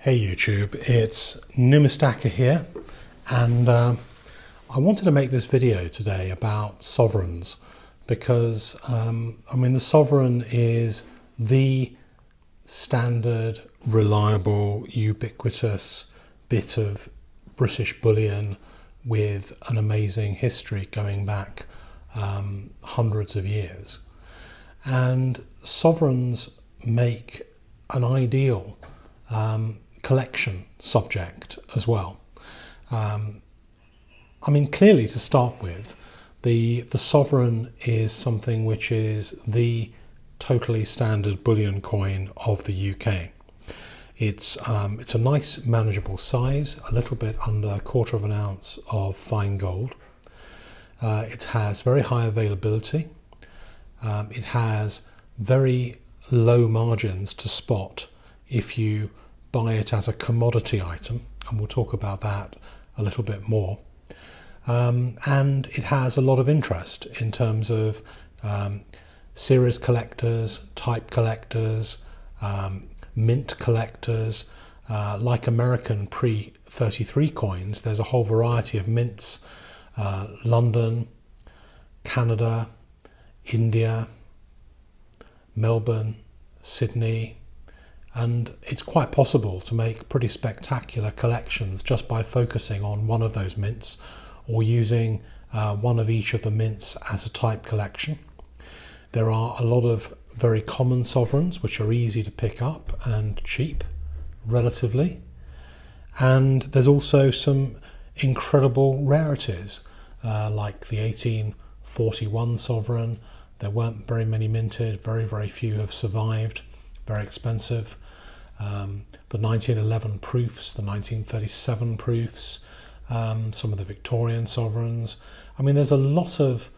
Hey YouTube, it's Numistaka here, and I wanted to make this video today about sovereigns because the sovereign is the standard, reliable, ubiquitous bit of British bullion with an amazing history going back hundreds of years. And sovereigns make an ideal collection subject as well. Clearly, to start with, the sovereign is something which is the totally standard bullion coin of the UK. It's a nice manageable size, a little bit under 1/4 of an ounce of fine gold. It has very high availability. It has very low margins to spot if you buy it as a commodity item, and we'll talk about that a little bit more. And it has a lot of interest in terms of series collectors, type collectors, mint collectors. Like American pre-33 coins, there's a whole variety of mints. London, Canada, India, Melbourne, Sydney, and it's quite possible to make pretty spectacular collections just by focusing on one of those mints or using one of each of the mints as a type collection. There are a lot of very common sovereigns which are easy to pick up and cheap relatively, and there's also some incredible rarities like the 1841 sovereign. There weren't very many minted, very few have survived, very expensive. The 1911 proofs, the 1937 proofs, some of the Victorian sovereigns. There's a lot of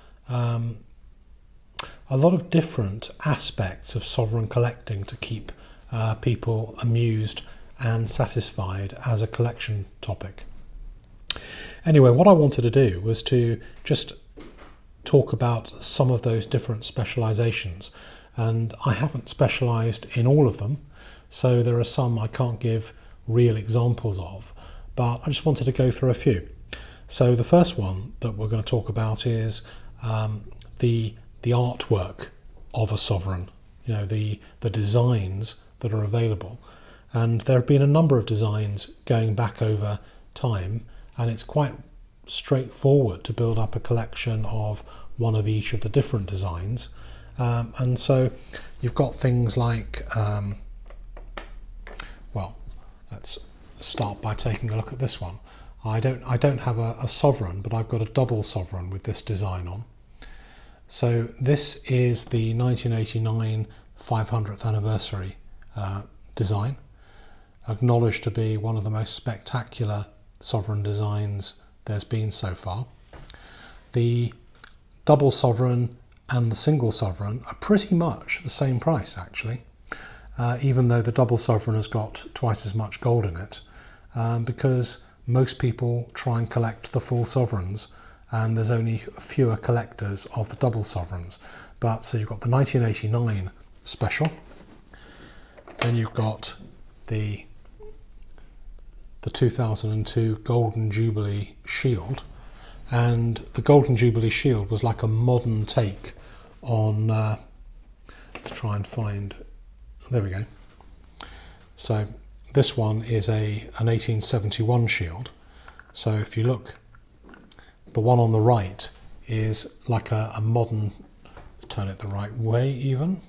different aspects of sovereign collecting to keep people amused and satisfied as a collection topic. Anyway, what I wanted to do was to just talk about some of those different specializations, and I haven't specialized in all of them, so there are some I can't give real examples of, but I just wanted to go through a few. So the first one that we're going to talk about is the artwork of a sovereign, the designs that are available. And there have been a number of designs going back over time, and it's quite straightforward to build up a collection of one of each of the different designs. And so you've got things like, let's start by taking a look at this one. I don't have a sovereign, but I've got a double sovereign with this design on. So this is the 1989 500th anniversary design, acknowledged to be one of the most spectacular sovereign designs there's been so far. The double sovereign and the single sovereign are pretty much the same price actually, even though the double sovereign has got twice as much gold in it, because most people try and collect the full sovereigns, and there's only fewer collectors of the double sovereigns. But so you've got the 1989 special, then you've got the 2002 Golden Jubilee Shield, and the Golden Jubilee Shield was like a modern take on, let's try and find, there we go. So this one is an 1871 shield. So if you look, the one on the right is like a modern, let's turn it the right way even,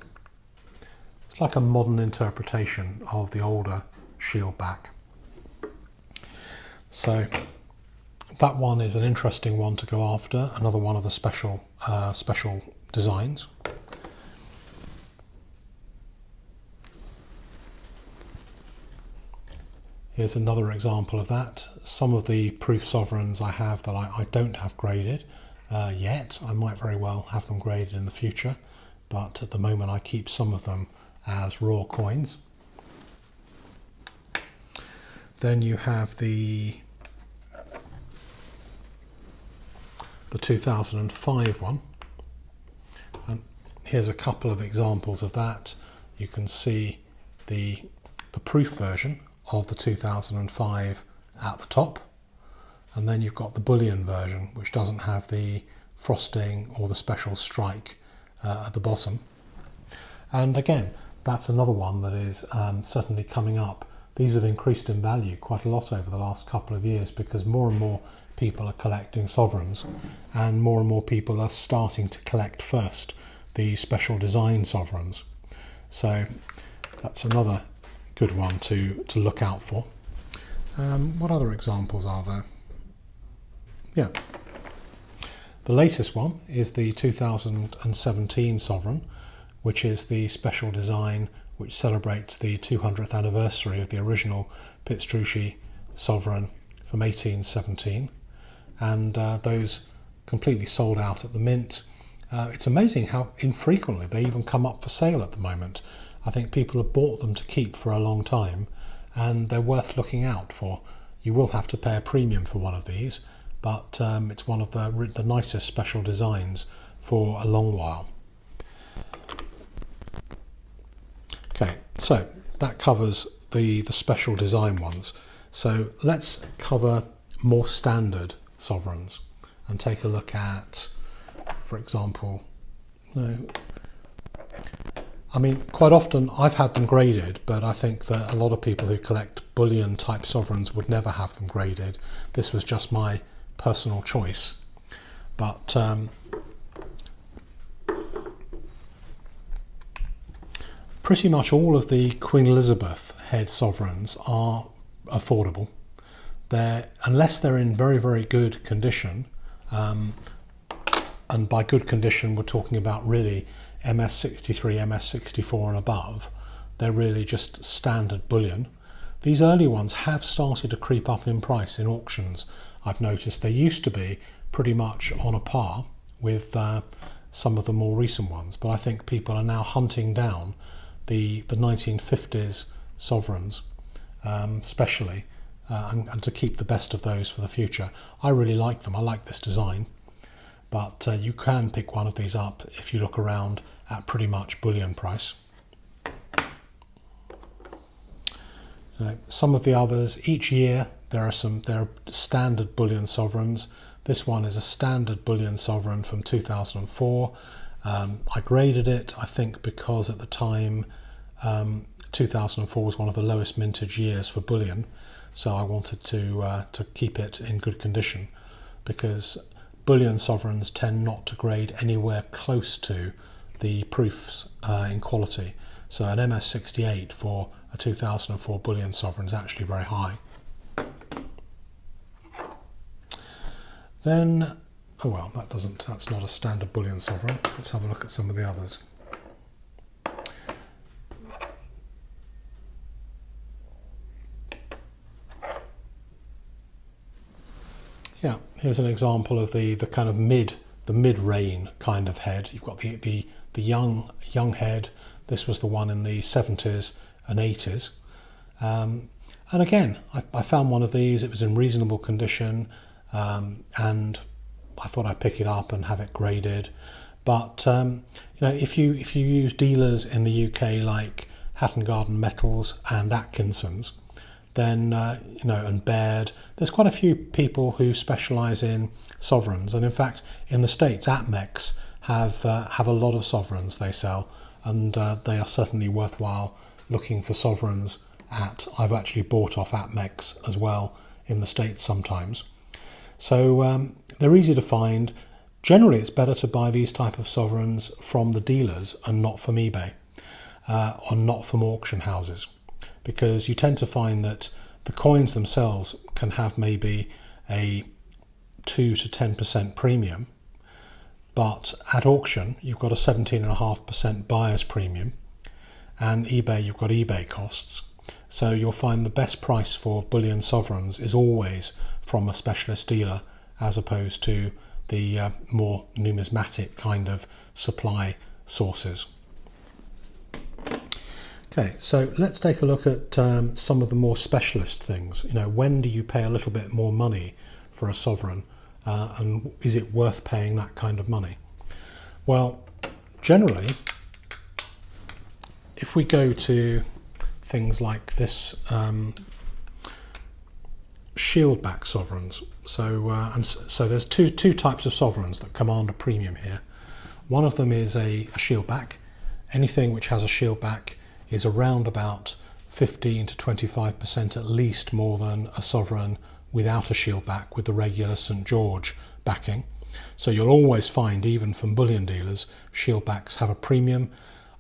it's like a modern interpretation of the older shield back. So that one is an interesting one to go after, another one of the special designs. Here's another example of that. Some of the proof sovereigns I have that I don't have graded yet. I might very well have them graded in the future, but at the moment I keep some of them as raw coins. Then you have the 2005 one, and here's a couple of examples of that. You can see the proof version of the 2005 at the top, and then you've got the bullion version, which doesn't have the frosting or the special strike at the bottom. And again, that's another one that is certainly coming up. These have increased in value quite a lot over the last couple of years because more and more people are collecting sovereigns, and more people are starting to collect first the special design sovereigns. So that's another good one to look out for. What other examples are there? Yeah. The latest one is the 2017 sovereign, which is the special design which celebrates the 200th anniversary of the original Pistrucci sovereign from 1817, and those completely sold out at the mint. It's amazing how infrequently they even come up for sale at the moment. I think people have bought them to keep for a long time, and they're worth looking out for. You will have to pay a premium for one of these, but it's one of the nicest special designs for a long while. Okay, so that covers the special design ones. So let's cover more standard sovereigns and take a look at, for example, I mean, quite often I've had them graded, but I think that a lot of people who collect bullion type sovereigns would never have them graded. This was just my personal choice. But pretty much all of the Queen Elizabeth head sovereigns are affordable. Unless they're in very, very good condition, and by good condition we're talking about really MS63, MS64 and above, they're really just standard bullion. These early ones have started to creep up in price in auctions. I've noticed they used to be pretty much on a par with some of the more recent ones, but I think people are now hunting down the 1950s sovereigns, especially, and to keep the best of those for the future. I really like them. I like this design, but you can pick one of these up if you look around at pretty much bullion price. Some of the others, each year there are standard bullion sovereigns. This one is a standard bullion sovereign from 2004. I graded it, I think, because at the time 2004 was one of the lowest mintage years for bullion, so I wanted to keep it in good condition, because bullion sovereigns tend not to grade anywhere close to the proofs in quality. So an MS68 for a 2004 bullion sovereign is actually very high. Then, oh well, that's not a standard bullion sovereign. Let's have a look at some of the others. Yeah, here's an example of the kind of mid-reign kind of head. You've got the young head. This was the one in the 70s and 80s. And again, I found one of these. It was in reasonable condition, and I thought I'd pick it up and have it graded. But you know, if you use dealers in the UK like Hatton Garden Metals and Atkinson's, then you know, and Baird, there's quite a few people who specialise in sovereigns, and in fact in the States Atmex have a lot of sovereigns they sell, and they are certainly worthwhile looking for sovereigns at. I've actually bought off Atmex as well in the States sometimes. So they're easy to find. Generally it's better to buy these type of sovereigns from the dealers and not from eBay, or not from auction houses, because you tend to find that the coins themselves can have maybe a 2 to 10% premium, but at auction you've got a 17.5% buyer's premium, and eBay you've got eBay costs. So you'll find the best price for bullion sovereigns is always from a specialist dealer, as opposed to the more numismatic kind of supply sources. Okay, so let's take a look at some of the more specialist things. You know, when do you pay a little bit more money for a sovereign, and is it worth paying that kind of money? Well, generally, if we go to things like this shieldback sovereigns. So there's two types of sovereigns that command a premium here. One of them is a shieldback. Anything which has a shieldback is around about 15 to 25% at least more than a sovereign without a shieldback with the regular St. George backing. So you'll always find, even from bullion dealers, shieldbacks have a premium.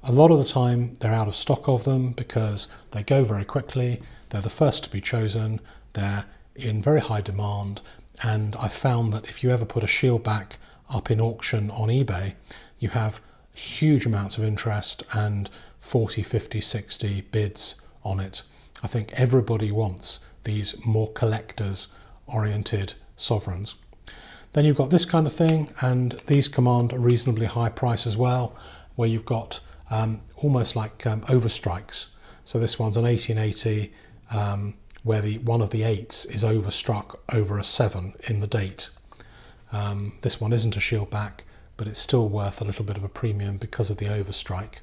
A lot of the time they're out of stock of them because they go very quickly, they're the first to be chosen, they're in very high demand, and I found that if you ever put a shieldback up in auction on eBay, you have huge amounts of interest and 40, 50, 60 bids on it. I think everybody wants these more collectors oriented sovereigns. Then you've got this kind of thing, and these command a reasonably high price as well, where you've got almost like overstrikes. So this one's an 1880 where one of the 8s is overstruck over a 7 in the date. This one isn't a shieldback, but it's still worth a little bit of a premium because of the overstrike.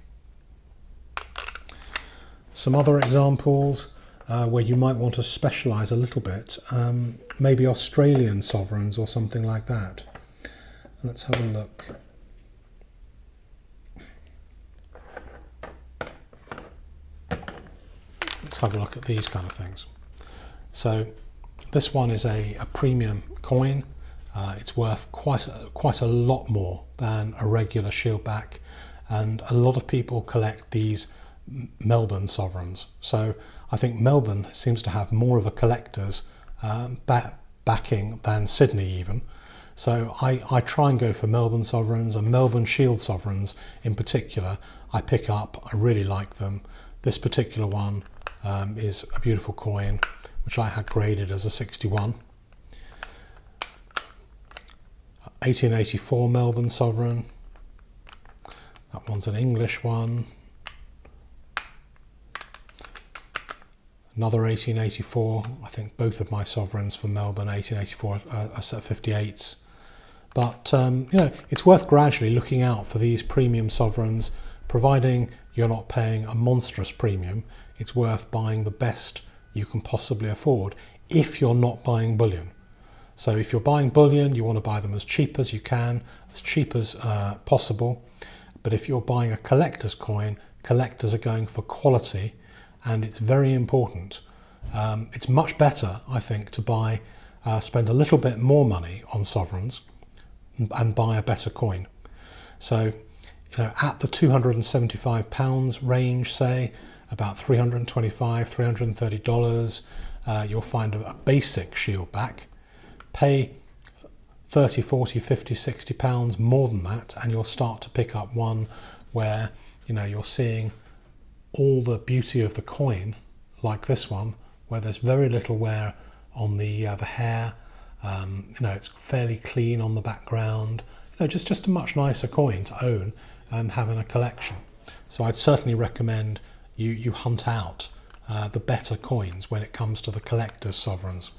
Some other examples where you might want to specialise a little bit, maybe Australian sovereigns or something like that. Let's have a look. Let's have a look at these kind of things. So this one is a premium coin. It's worth quite a lot more than a regular shieldback, and a lot of people collect these Melbourne sovereigns. So I think Melbourne seems to have more of a collector's backing than Sydney even. So I try and go for Melbourne sovereigns, and Melbourne Shield sovereigns in particular I pick up. I really like them. This particular one is a beautiful coin which I had graded as a 61. 1884 Melbourne sovereign. That one's an English one. Another 1884. I think both of my sovereigns for Melbourne 1884 are set 58s. But you know, it's worth gradually looking out for these premium sovereigns, providing you're not paying a monstrous premium. It's worth buying the best you can possibly afford if you're not buying bullion. So if you're buying bullion, you want to buy them as cheap as you can, as cheap as possible. But if you're buying a collector's coin, collectors are going for quality, and it's very important. It's much better, I think, to spend a little bit more money on sovereigns and buy a better coin. So, you know, at the £275 range, say, about $325, $330, you'll find a basic shieldback. Pay 30, 40, 50, 60 pounds more than that, and you'll start to pick up one where, you know, you're seeing all the beauty of the coin, like this one, where there's very little wear on the hair. You know, it's fairly clean on the background. You know, just a much nicer coin to own and have in a collection. So I'd certainly recommend you hunt out the better coins when it comes to the collector's sovereigns.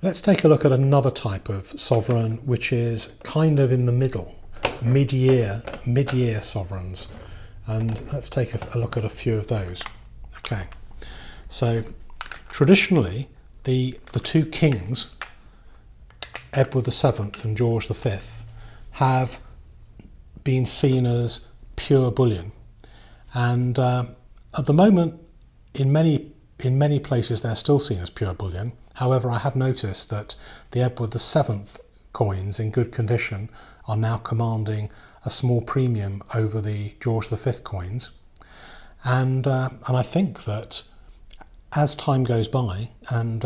Let's take a look at another type of sovereign which is kind of in the middle, mid-year sovereigns, and let's take a look at a few of those. Okay, so traditionally the two kings, Edward VII and George V, have been seen as pure bullion, and at the moment in many places they're still seen as pure bullion. However, I have noticed that the Edward VII coins in good condition are now commanding a small premium over the George V coins, and I think that as time goes by and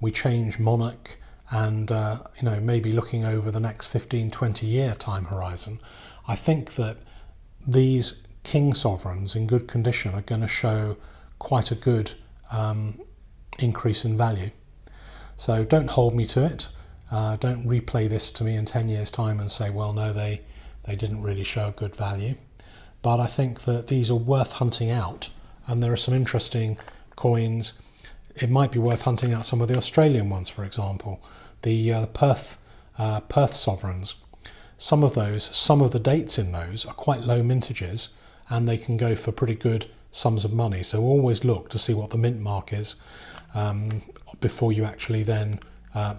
we change monarch and you know, maybe looking over the next 15-20 year time horizon, I think that these king sovereigns in good condition are going to show quite a good increase in value. So don't hold me to it. Don't replay this to me in 10 years time and say, well, no, they didn't really show good value. But I think that these are worth hunting out, and there are some interesting coins. It might be worth hunting out some of the Australian ones, for example, the Perth sovereigns. Some of the dates in those are quite low mintages, and they can go for pretty good sums of money. So always look to see what the mint mark is. before you actually then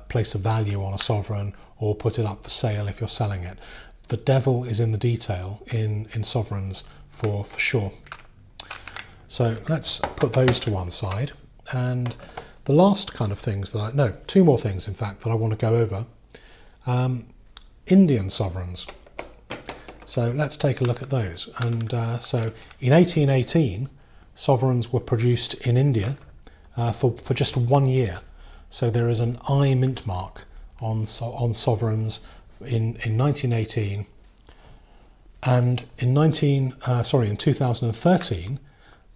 place a value on a sovereign or put it up for sale if you're selling it. The devil is in the detail in sovereigns for sure. So let's put those to one side. And the last kind of things that two more things in fact that I want to go over. Indian sovereigns. So let's take a look at those. And so in 1818, sovereigns were produced in India for just 1 year. So there is an I mint mark on sovereigns in 1918, and in 2013,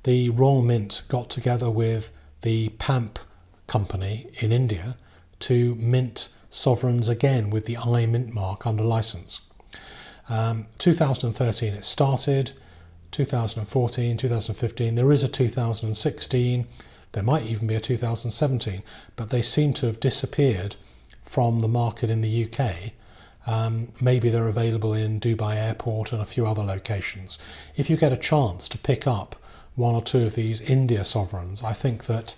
the Royal Mint got together with the PAMP company in India to mint sovereigns again with the I mint mark under license. 2013 it started, 2014, 2015, there is a 2016, there might even be a 2017, but they seem to have disappeared from the market in the UK. Maybe they're available in Dubai Airport and a few other locations. If you get a chance to pick up one or two of these India sovereigns, I think that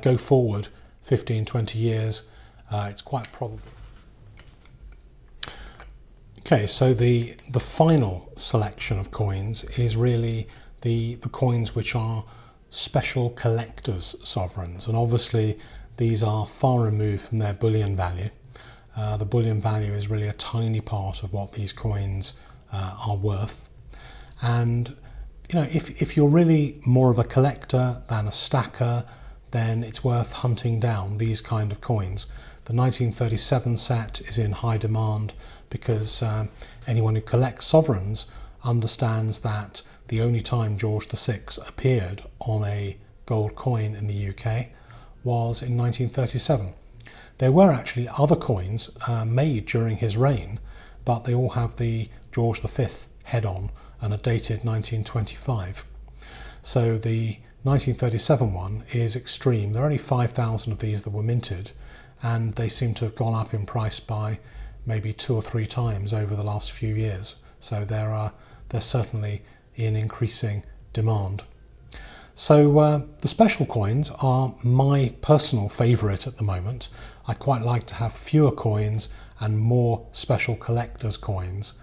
go forward 15, 20 years, it's quite probable. Okay, so the final selection of coins is really the coins which are special collectors' sovereigns, and obviously these are far removed from their bullion value. The bullion value is really a tiny part of what these coins are worth. And if you're really more of a collector than a stacker, then it's worth hunting down these kind of coins. The 1937 set is in high demand because anyone who collects sovereigns understands that the only time George VI appeared on a gold coin in the UK was in 1937. There were actually other coins made during his reign, but they all have the George V head on and are dated 1925. So the 1937 one is extreme. There are only 5,000 of these that were minted, and they seem to have gone up in price by maybe 2 or 3 times over the last few years. So they're certainly in increasing demand. So the special coins are my personal favourite at the moment. I quite like to have fewer coins and more special collectors coins.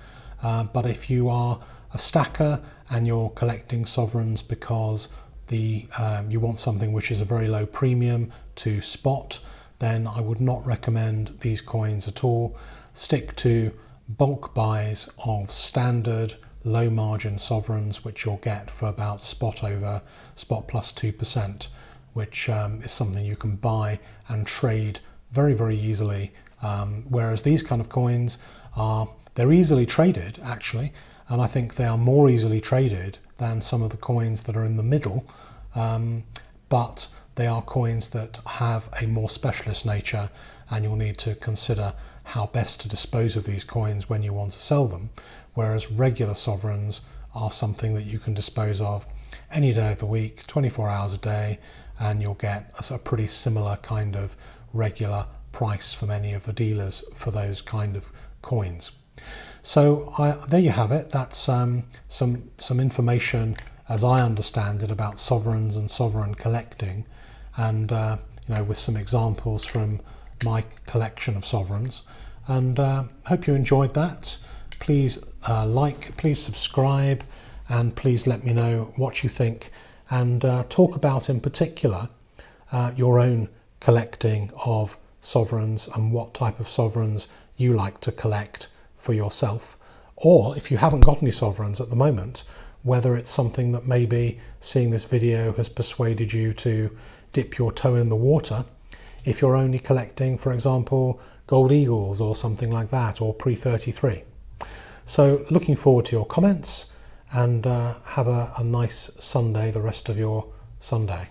But if you are a stacker and you're collecting sovereigns because you want something which is a very low premium to spot, then I would not recommend these coins at all. Stick to bulk buys of standard low margin sovereigns, which you'll get for about spot plus 2%, which is something you can buy and trade very, very easily. Whereas these kind of coins they're easily traded actually, and I think they are more easily traded than some of the coins that are in the middle, but they are coins that have a more specialist nature, and you'll need to consider how best to dispose of these coins when you want to sell them, whereas regular sovereigns are something that you can dispose of any day of the week, 24 hours a day, and you'll get a pretty similar kind of regular price from any of the dealers for those kind of coins. So there you have it. That's some information as I understand it about sovereigns and sovereign collecting, and with some examples from my collection of sovereigns. And hope you enjoyed that. Please please subscribe, and please let me know what you think, and talk about in particular your own collecting of sovereigns and what type of sovereigns you like to collect for yourself, or if you haven't got any sovereigns at the moment, whether it's something that maybe seeing this video has persuaded you to dip your toe in the water if you're only collecting, for example, gold eagles or something like that, or pre-33. So looking forward to your comments, and have a nice Sunday, the rest of your Sunday.